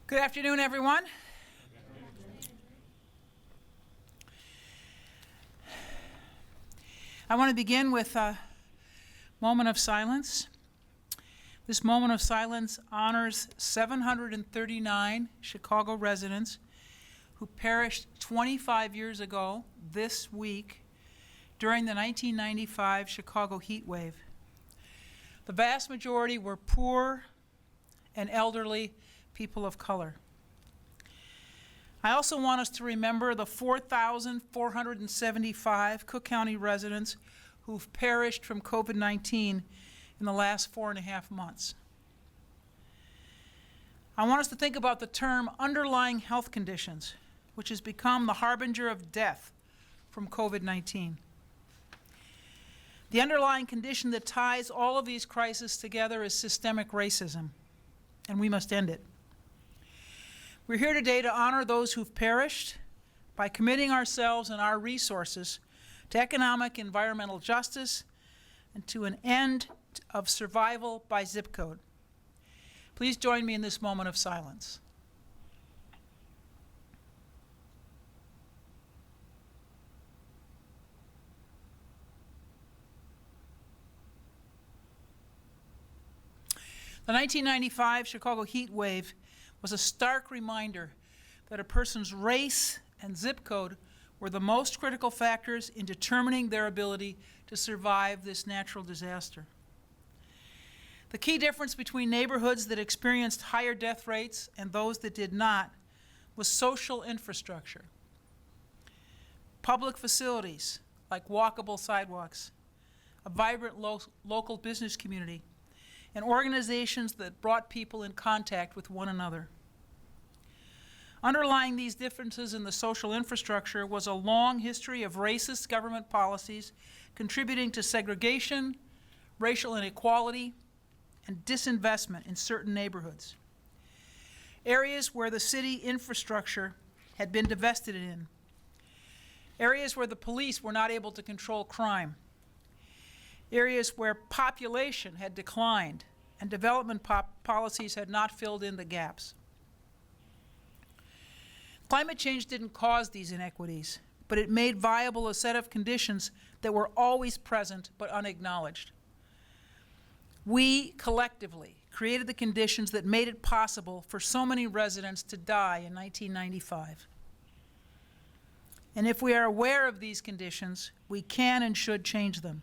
Good afternoon, everyone. I want to begin with a moment of silence. This moment of silence honors 739 Chicago residents who perished 25 years ago this week during the 1995 Chicago heat wave. The vast majority were poor and elderly people of color. I also want us to remember the 4,475 Cook County residents who've perished from COVID-19 in the last 4.5 months. I want us to think about the term underlying health conditions, which has become the harbinger of death from COVID-19. The underlying condition that ties all of these crises together is systemic racism, and we must end it. We're here today to honor those who've perished by committing ourselves and our resources to economic and environmental justice and to an end of survival by zip code. Please join me in this moment of silence. The 1995 Chicago heat wave was a stark reminder that a person's race and zip code were the most critical factors in determining their ability to survive this natural disaster. The key difference between neighborhoods that experienced higher death rates and those that did not was social infrastructure. Public facilities like walkable sidewalks, a vibrant local business community, and organizations that brought people in contact with one another. Underlying these differences in the social infrastructure was a long history of racist government policies contributing to segregation, racial inequality, and disinvestment in certain neighborhoods. Areas where the city infrastructure had been divested in. Areas where the police were not able to control crime. Areas where population had declined and development policies had not filled in the gaps. Climate change didn't cause these inequities, but it made viable a set of conditions that were always present but unacknowledged. We collectively created the conditions that made it possible for so many residents to die in 1995. And if we are aware of these conditions, we can and should change them.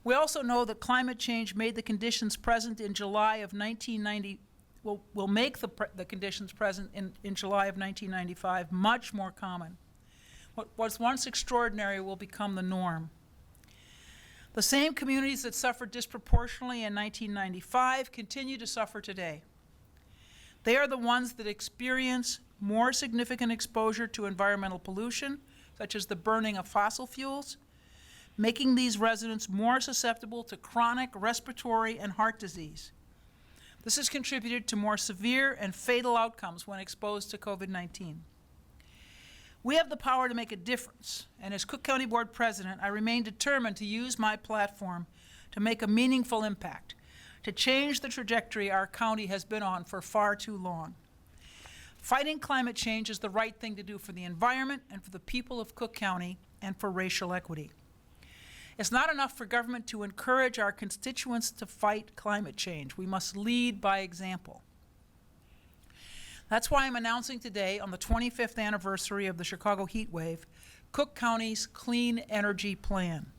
We also know that climate change made the conditions present in July of 1990, will make the conditions present in July of 1995 much more common. What was once extraordinary will become the norm. The same communities that suffered disproportionately in 1995 continue to suffer today. They are the ones that experience more significant exposure to environmental pollution, such as the burning of fossil fuels, making these residents more susceptible to chronic respiratory and heart disease. This has contributed to more severe and fatal outcomes when exposed to COVID-19. We have the power to make a difference, and as Cook County Board President, I remain determined to use my platform to make a meaningful impact, to change the trajectory our county has been on for far too long. Fighting climate change is the right thing to do for the environment and for the people of Cook County and for racial equity. It's not enough for government to encourage our constituents to fight climate change. We must lead by example. That's why I'm announcing today, on the 25th anniversary of the Chicago heat wave, Cook County's Clean Energy Plan.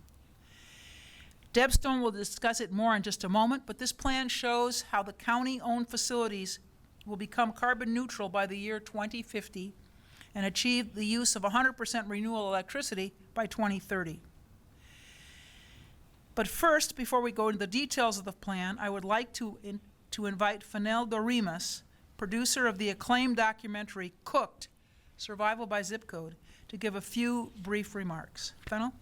Deb Stone will discuss it more in just a moment, but this plan shows how the county-owned facilities will become carbon neutral by the year 2050 and achieve the use of 100% renewable electricity by 2030. But first, before we go into the details of the plan, I would like to invite Fennell Dorimas, producer of the acclaimed documentary Cooked, Survival by Zip Code, to give a few brief remarks. Fennell?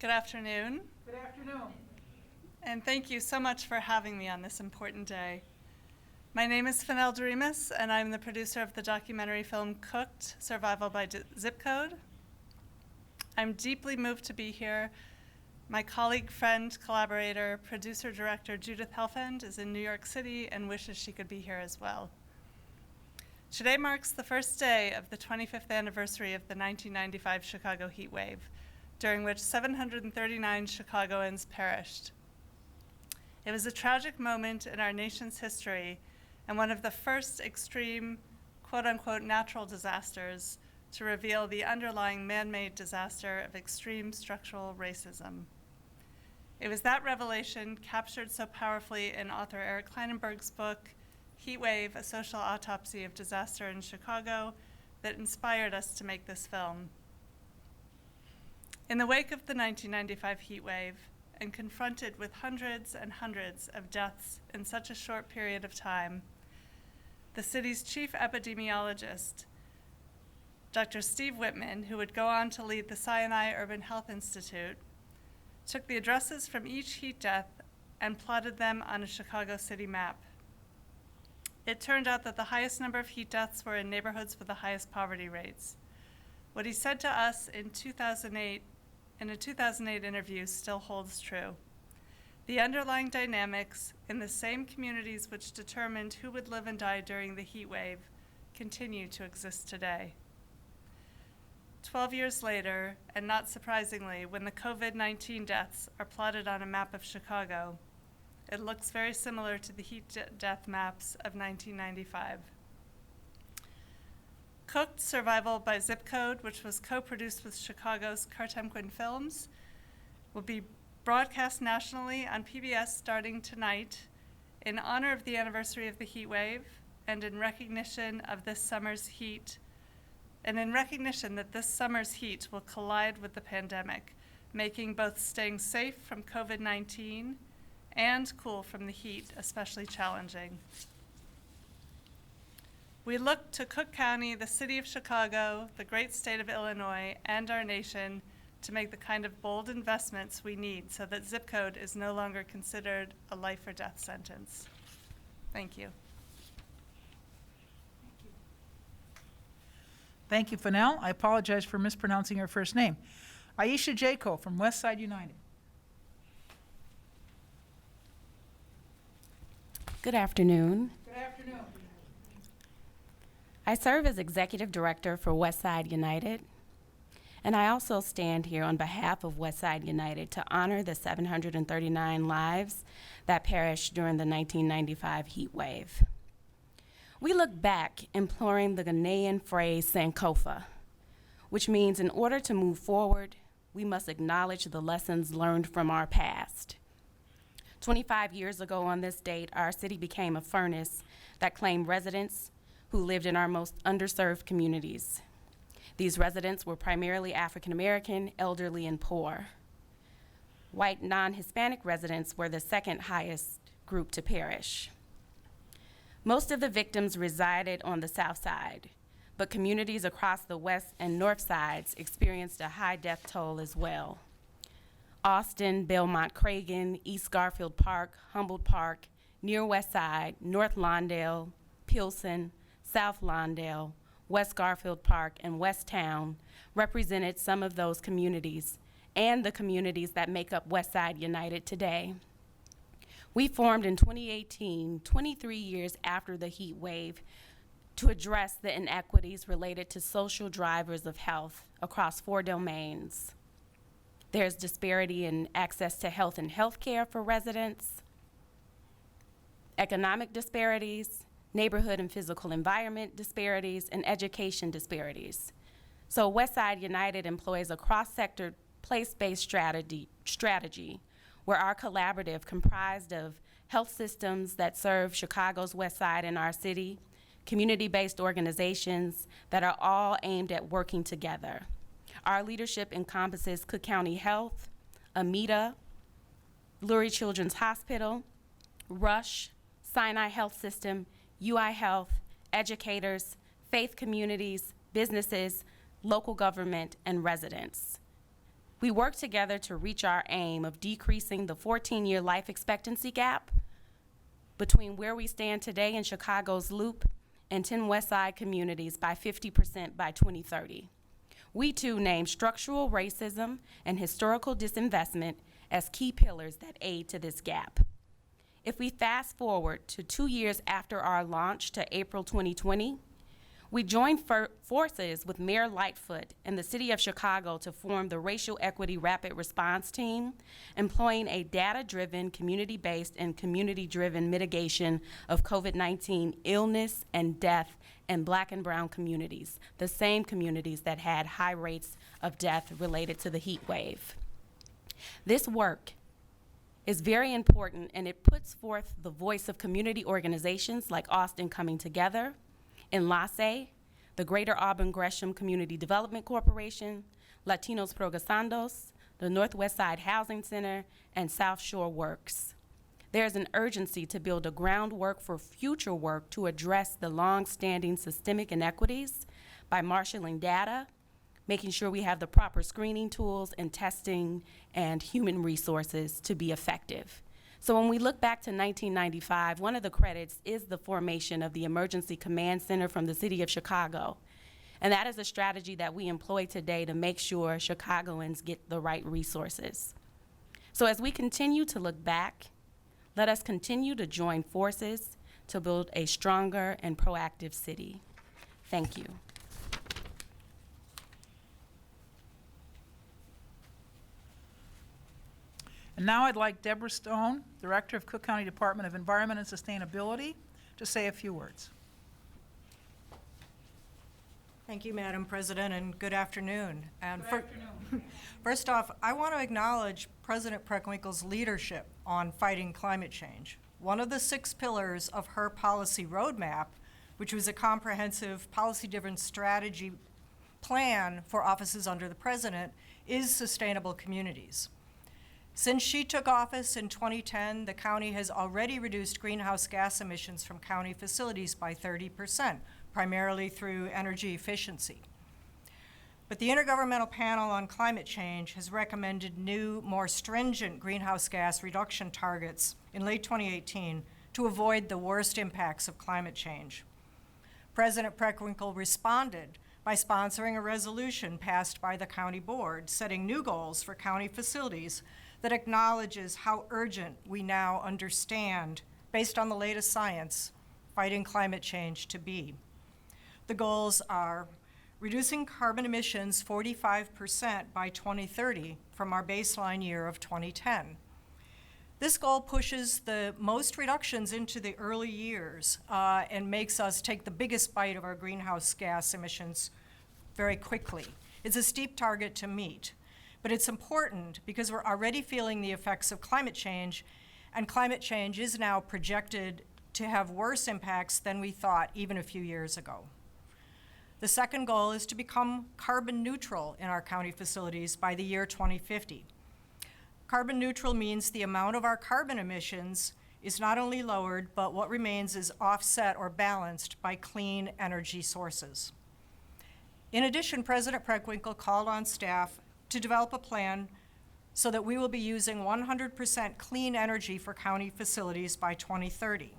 Good afternoon. Good afternoon. And thank you so much for having me on this important day. My name is Fennell Dorimas, and I'm the producer of the documentary film Cooked, Survival by Zip Code. I'm deeply moved to be here My colleague, friend, collaborator, producer-director Judith Helfand is in New York City and wishes she could be here as well. Today marks the first day of the 25th anniversary of the 1995 Chicago heat wave, during which 739 Chicagoans perished. It was a tragic moment in our nation's history and one of the first extreme, quote-unquote, natural disasters to reveal the underlying man-made disaster of extreme structural racism. It was that revelation, captured so powerfully in author Eric Kleinenberg's book, Heat Wave, A Social Autopsy of Disaster in Chicago, that inspired us to make this film. In the wake of the 1995 heat wave, and confronted with hundreds and hundreds of deaths in such a short period of time, the city's chief epidemiologist, Dr. Steve Whitman, who would go on to lead the Sinai Urban Health Institute, took the addresses from each heat death and plotted them on a Chicago city map. It turned out that the highest number of heat deaths were in neighborhoods with the highest poverty rates. What he said to us in a 2008 interview still holds true. The underlying dynamics in the same communities which determined who would live and die during the heat wave continue to exist today. 12 years later, and not surprisingly, when the COVID-19 deaths are plotted on a map of Chicago, it looks very similar to the heat death maps of 1995. Cooked Survival by Zip Code, which was co-produced with Chicago's Cartemquin Films, will be broadcast nationally on PBS starting tonight in honor of the anniversary of the heat wave and in recognition of this summer's heat, and in recognition that this summer's heat will collide with the pandemic, making both staying safe from COVID-19 and cool from the heat especially challenging. We look to Cook County, the city of Chicago, the great state of Illinois, and our nation to make the kind of bold investments we need so that zip code is no longer considered a life or death sentence. Thank you. Thank you, Fennell. I apologize for mispronouncing her first name. Aisha Jaco from Westside United. Good afternoon. Good afternoon. I serve as Executive Director for Westside United, and I also stand here on behalf of Westside United to honor the 739 lives that perished during the 1995 heat wave. We look back imploring the Ghanaian phrase Sankofa, which means in order to move forward, we must acknowledge the lessons learned from our past. 25 years ago on this date, our city became a furnace that claimed residents who lived in our most underserved communities. These residents were primarily African American, elderly, and poor. White non-Hispanic residents were the second highest group to perish. Most of the victims resided on the south side, but communities across the west and north sides experienced a high death toll as well. Austin, Belmont Cragen, East Garfield Park, Humboldt Park, near Westside, North Lawndale, Pilsen, South Lawndale, West Garfield Park, and West Town represented some of those communities and the communities that make up Westside United today. We formed in 2018, 23 years after the heat wave, to address the inequities related to social drivers of health across 4 domains. There's disparity in access to health and healthcare for residents, economic disparities, neighborhood and physical environment disparities, and education disparities. So Westside United employs a cross-sector place-based strategy where our collaborative, comprised of health systems that serve Chicago's West Side and our city, community-based organizations that are all aimed at working together. Our leadership encompasses Cook County Health, AMITA, Lurie Children's Hospital, Rush, Sinai Health System, UI Health, educators, faith communities, businesses, local government, and residents. We work together to reach our aim of decreasing the 14-year life expectancy gap between where we stand today in Chicago's Loop and 10 Westside communities by 50% by 2030. We too name structural racism and historical disinvestment as key pillars that aid to this gap. If we fast forward to 2 years after our launch to April 2020, we joined forces with Mayor Lightfoot and the City of Chicago to form the Racial Equity Rapid Response Team, employing a data-driven, community-based, and community-driven mitigation of COVID-19 illness and death in Black and brown communities, the same communities that had high rates of death related to the heat wave. This work is very important, and it puts forth the voice of community organizations like Austin Coming Together, Enlace, the Greater Auburn Gresham Community Development Corporation, Latinos Progresandos, the Northwest Side Housing Center, and South Shore Works. There is an urgency to build a groundwork for future work to address the long-standing systemic inequities by marshaling data, making sure we have the proper screening tools and testing and human resources to be effective. So when we look back to 1995, one of the credits is the formation of the Emergency Command Center from the City of Chicago. And that is a strategy that we employ today to make sure Chicagoans get the right resources. So as we continue to look back, let us continue to join forces to build a stronger and proactive city. Thank you. And now I'd like Debra Stone, Director of Cook County Department of Environment and Sustainability, to say a few words. Thank you, Madam President, and good afternoon. And Good afternoon. First off, I want to acknowledge President Preckwinkle's leadership on fighting climate change. One of the 6 pillars of her policy roadmap, which was a comprehensive policy-driven strategy plan for offices under the President, is sustainable communities. Since she took office in 2010, the county has already reduced greenhouse gas emissions from county facilities by 30%, primarily through energy efficiency. But the Intergovernmental Panel on Climate Change has recommended new, more stringent greenhouse gas reduction targets in late 2018 to avoid the worst impacts of climate change. President Preckwinkle responded by sponsoring a resolution passed by the county board setting new goals for county facilities that acknowledges how urgent we now understand, based on the latest science, fighting climate change to be. The goals are reducing carbon emissions 45% by 2030 from our baseline year of 2010. This goal pushes the most reductions into the early years and makes us take the biggest bite of our greenhouse gas emissions very quickly. It's a steep target to meet, but it's important because we're already feeling the effects of climate change, and climate change is now projected to have worse impacts than we thought even a few years ago. The second goal is to become carbon neutral in our county facilities by the year 2050. Carbon neutral means the amount of our carbon emissions is not only lowered, but what remains is offset or balanced by clean energy sources. In addition, President Preckwinkle called on staff to develop a plan so that we will be using 100% clean energy for county facilities by 2030.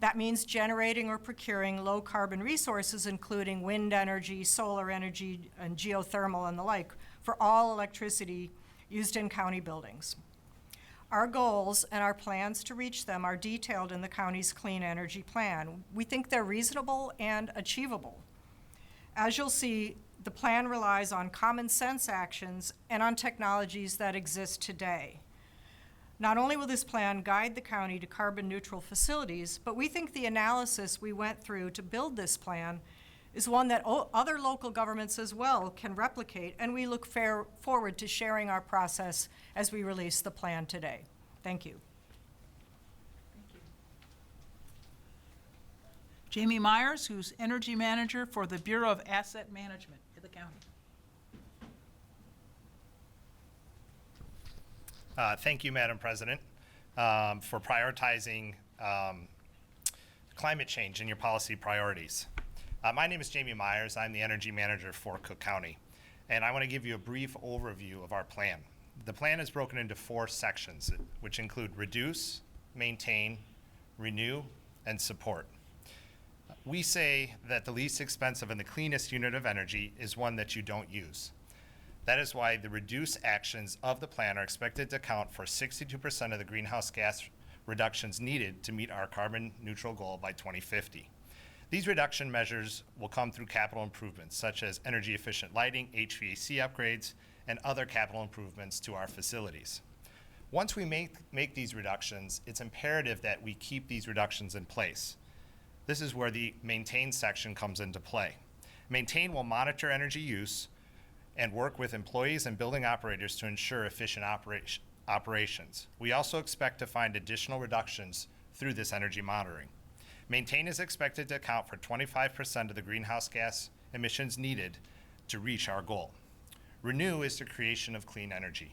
That means generating or procuring low carbon resources, including wind energy, solar energy, and geothermal and the like, for all electricity used in county buildings. Our goals and our plans to reach them are detailed in the county's Clean Energy Plan. We think they're reasonable and achievable. As you'll see, the plan relies on common sense actions and on technologies that exist today. Not only will this plan guide the county to carbon neutral facilities, but we think the analysis we went through to build this plan is one that other local governments as well can replicate, and we look forward to sharing our process as we release the plan today. Thank you. Jamie Meyers, who's Energy Manager for the Bureau of Asset Management in the county. Thank you, Madam President, for prioritizing climate change in your policy priorities. My name is Jamie Meyers. I'm the Energy Manager for Cook County, and I want to give you a brief overview of our plan. The plan is broken into 4 sections, which include reduce, maintain, renew, and support. We say that the least expensive and the cleanest unit of energy is one that you don't use. That is why the reduced actions of the plan are expected to account for 62% of the greenhouse gas reductions needed to meet our carbon neutral goal by 2050. These reduction measures will come through capital improvements such as energy efficient lighting, HVAC upgrades, and other capital improvements to our facilities. Once we make these reductions, it's imperative that we keep these reductions in place. This is where the maintain section comes into play. Maintain will monitor energy use and work with employees and building operators to ensure efficient operations. We also expect to find additional reductions through this energy monitoring. Maintain is expected to account for 25% of the greenhouse gas emissions needed to reach our goal. Renew is the creation of clean energy.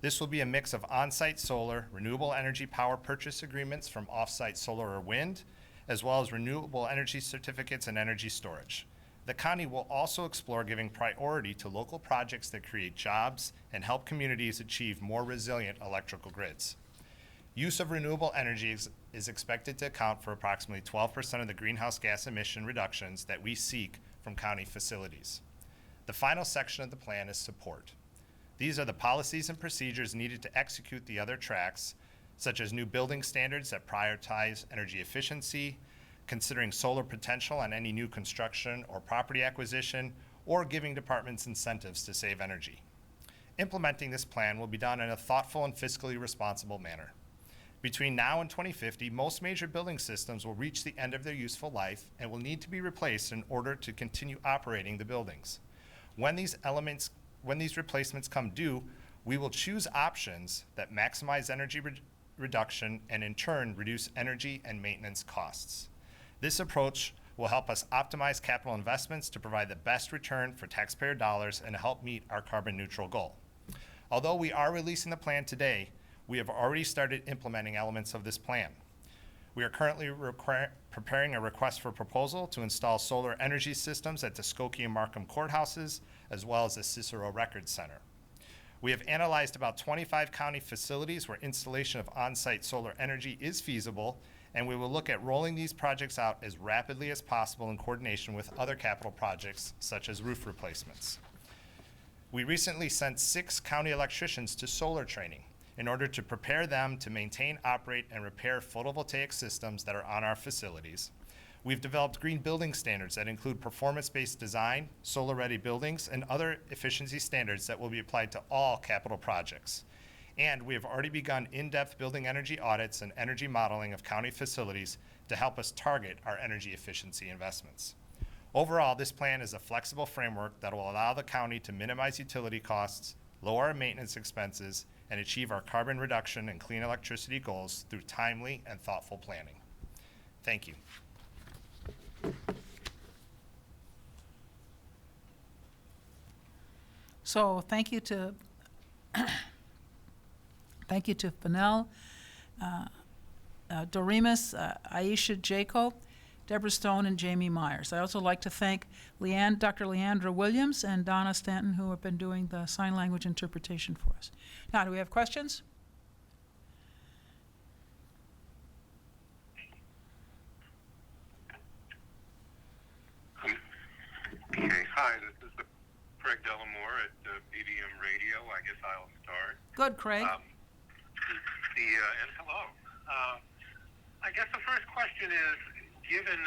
This will be a mix of on-site solar, renewable energy power purchase agreements from off-site solar or wind, as well as renewable energy certificates and energy storage. The county will also explore giving priority to local projects that create jobs and help communities achieve more resilient electrical grids. Use of renewable energy is expected to account for approximately 12% of the greenhouse gas emission reductions that we seek from county facilities. The final section of the plan is support. These are the policies and procedures needed to execute the other tracks, such as new building standards that prioritize energy efficiency, considering solar potential on any new construction or property acquisition, or giving departments incentives to save energy. Implementing this plan will be done in a thoughtful and fiscally responsible manner. Between now and 2050, most major building systems will reach the end of their useful life and will need to be replaced in order to continue operating the buildings. When these replacements come due, we will choose options that maximize energy reduction and in turn reduce energy and maintenance costs. This approach will help us optimize capital investments to provide the best return for taxpayer dollars and help meet our carbon neutral goal. Although we are releasing the plan today, we have already started implementing elements of this plan. We are currently preparing a request for proposal to install solar energy systems at the Skokie and Markham courthouses, as well as the Cicero Records Center. We have analyzed about 25 county facilities where installation of on-site solar energy is feasible, and we will look at rolling these projects out as rapidly as possible in coordination with other capital projects, such as roof replacements. We recently sent 6 county electricians to solar training in order to prepare them to maintain, operate, and repair photovoltaic systems that are on our facilities. We've developed green building standards that include performance-based design, solar-ready buildings, and other efficiency standards that will be applied to all capital projects. And we have already begun in-depth building energy audits and energy modeling of county facilities to help us target our energy efficiency investments. Overall, this plan is a flexible framework that will allow the county to minimize utility costs, lower our maintenance expenses, and achieve our carbon reduction and clean electricity goals through timely and thoughtful planning. Thank you. So thank you to Fennell, Doremus, Aisha Jaco, Debra Stone, and Jamie Meyers. I also like to thank Dr. Leandra Williams and Donna Stanton, who have been doing the sign language interpretation for us. Now, do we have questions? Okay, hi, this is Craig Delamore at BDM Radio. I guess I'll start. Good, Craig. And hello. I guess the first question is, given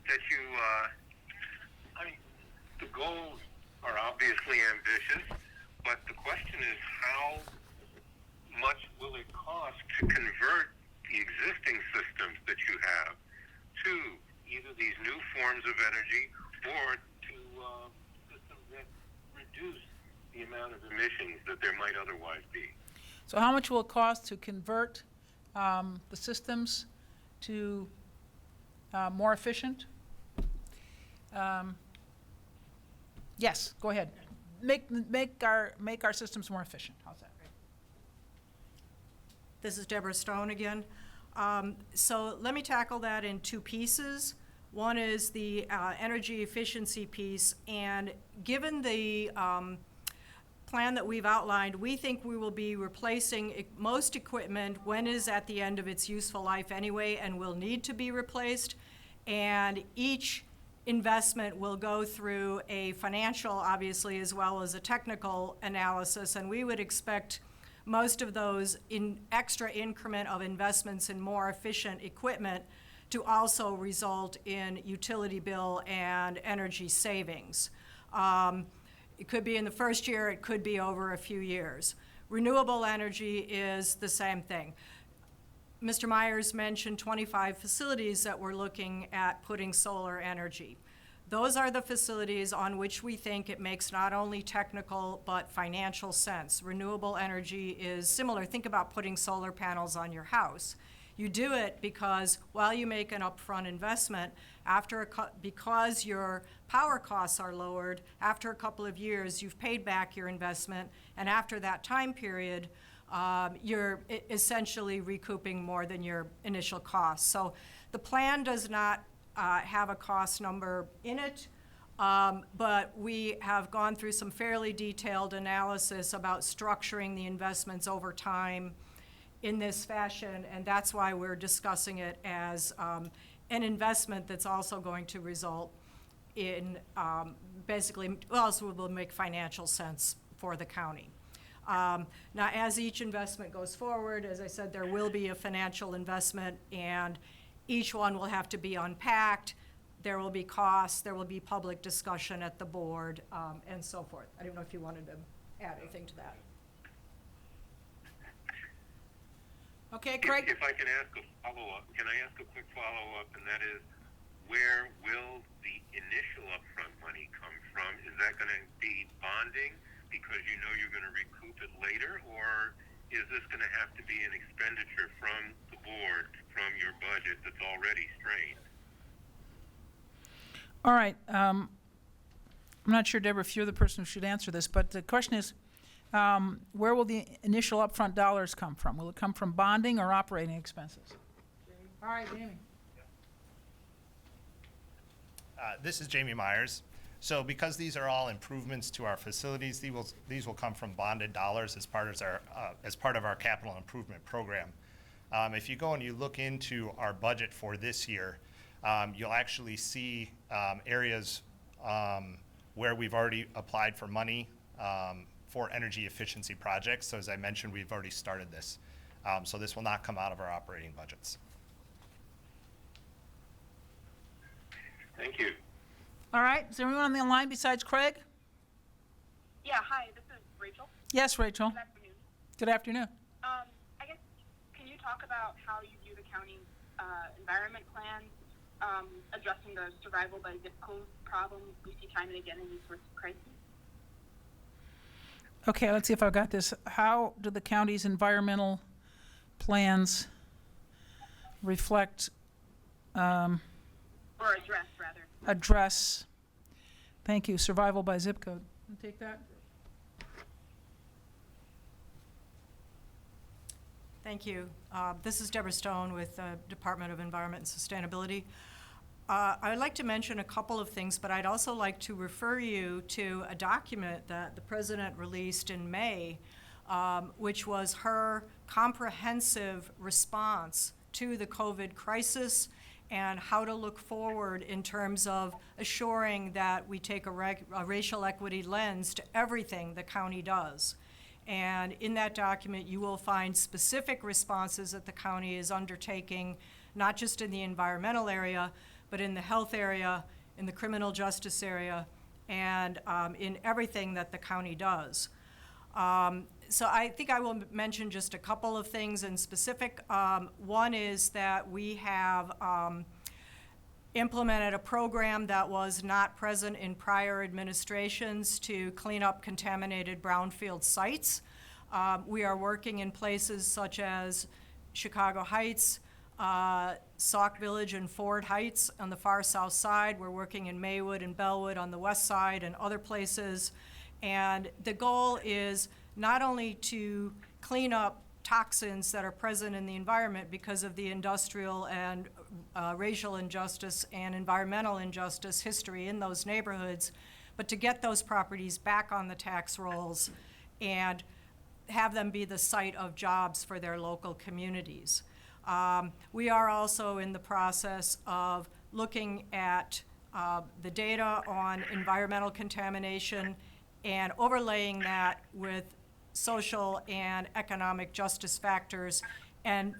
that you, the goals are obviously ambitious, but the question is how much will it cost to convert the existing systems that you have to either these new forms of energy or to systems that reduce the amount of emissions that there might otherwise be? So how much will it cost to convert the systems to more efficient? Yes, go ahead. Make our systems more efficient. How's that? This is Debra Stone again. So let me tackle that in 2 pieces. One is the energy efficiency piece, and given the plan that we've outlined, we think we will be replacing most equipment when it is at the end of its useful life anyway and will need to be replaced. And each investment will go through a financial, obviously, as well as a technical analysis, and we would expect most of those extra increment of investments in more efficient equipment to also result in utility bill and energy savings. It could be in the first year, it could be over a few years. Renewable energy is the same thing. Mr. Meyers mentioned 25 facilities that we're looking at putting solar energy. Those are the facilities on which we think it makes not only technical but financial sense. Renewable energy is similar. Think about putting solar panels on your house. You do it because while you make an upfront investment, because your power costs are lowered, after a couple of years, you've paid back your investment, and after that time period, you're essentially recouping more than your initial cost. So the plan does not have a cost number in it, but we have gone through some fairly detailed analysis about structuring the investments over time in this fashion, and that's why we're discussing it as an investment that's also going to result in basically, well, also will make financial sense for the county. Now, as each investment goes forward, as I said, there will be a financial investment, and each one will have to be unpacked. There will be costs, there will be public discussion at the board, and so forth. I don't know if you wanted to add anything to that. Okay, Craig? If I can ask a follow-up, can I ask a quick follow-up, and that is, where will the initial upfront money come from? Is that going to be bonding because you know you're going to recoup it later, or is this going to have to be an expenditure from the board, from your budget that's already strained? All right. I'm not sure, Deborah, if you're the person who should answer this, but the question is, where will the initial upfront dollars come from? Will it come from bonding or operating expenses? All right, Jamie. This is Jamie Meyers. So because these are all improvements to our facilities, these will come from bonded dollars as part of our capital improvement program. If you go and you look into our budget for this year, you'll actually see areas where we've already applied for money for energy efficiency projects. So as I mentioned, we've already started this. So this will not come out of our operating budgets. Thank you. All right. Is there anyone on the line besides Craig? Yeah, hi, this is Rachel. Yes, Rachel. Good afternoon. Good afternoon. I guess, can you talk about how you view the county's environment plan, addressing the survival by zip code problem we see time and again in these sorts of crises? Okay, let's see if I've got this. How do the county's environmental plans reflect, Or address, rather. address, thank you, survival by zip code? You take that? Thank you. This is Debra Stone with the Department of Environment and Sustainability. I'd like to mention a couple of things, but I'd also like to refer you to a document that the President released in May, which was her comprehensive response to the COVID crisis and how to look forward in terms of assuring that we take a racial equity lens to everything the county does. And in that document, you will find specific responses that the county is undertaking, not just in the environmental area, but in the health area, in the criminal justice area, and in everything that the county does. So I think I will mention just a couple of things in specific. One is that we have implemented a program that was not present in prior administrations to clean up contaminated brownfield sites. We are working in places such as Chicago Heights, Sauk Village and Ford Heights on the far south side. We're working in Maywood and Bellwood on the west side and other places. And the goal is not only to clean up toxins that are present in the environment because of the industrial and racial injustice and environmental injustice history in those neighborhoods, but to get those properties back on the tax rolls and have them be the site of jobs for their local communities. We are also in the process of looking at the data on environmental contamination and overlaying that with social and economic justice factors, and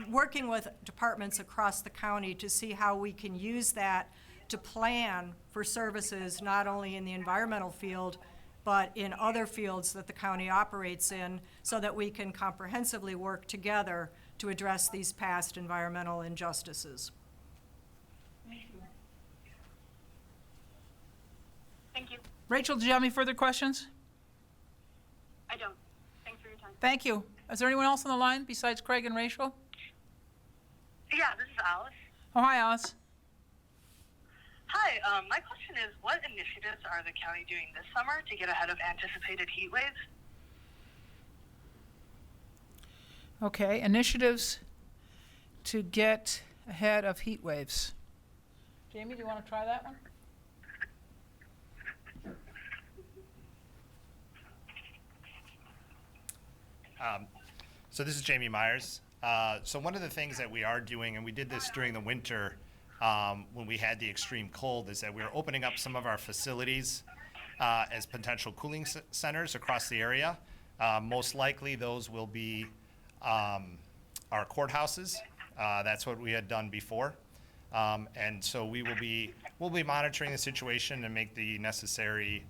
working with departments across the county to see how we can use that to plan for services not only in the environmental field, but in other fields that the county operates in, so that we can comprehensively work together to address these past environmental injustices. Thank you. Rachel, do you have any further questions? I don't. Thanks for your time. Thank you. Is there anyone else on the line besides Craig and Rachel? Yeah, this is Alice. Oh, hi, Alice. Hi, my question is, what initiatives are the county doing this summer to get ahead of anticipated heat waves? Okay, initiatives to get ahead of heat waves. Jamie, do you want to try that one? So this is Jamie Meyers. So one of the things that we are doing, and we did this during the winter when we had the extreme cold, is that we're opening up some of our facilities as potential cooling centers across the area. Most likely those will be our courthouses. That's what we had done before. And so we'll be monitoring the situation and make the necessary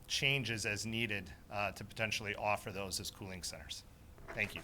changes as needed to potentially offer those as cooling centers. Thank you.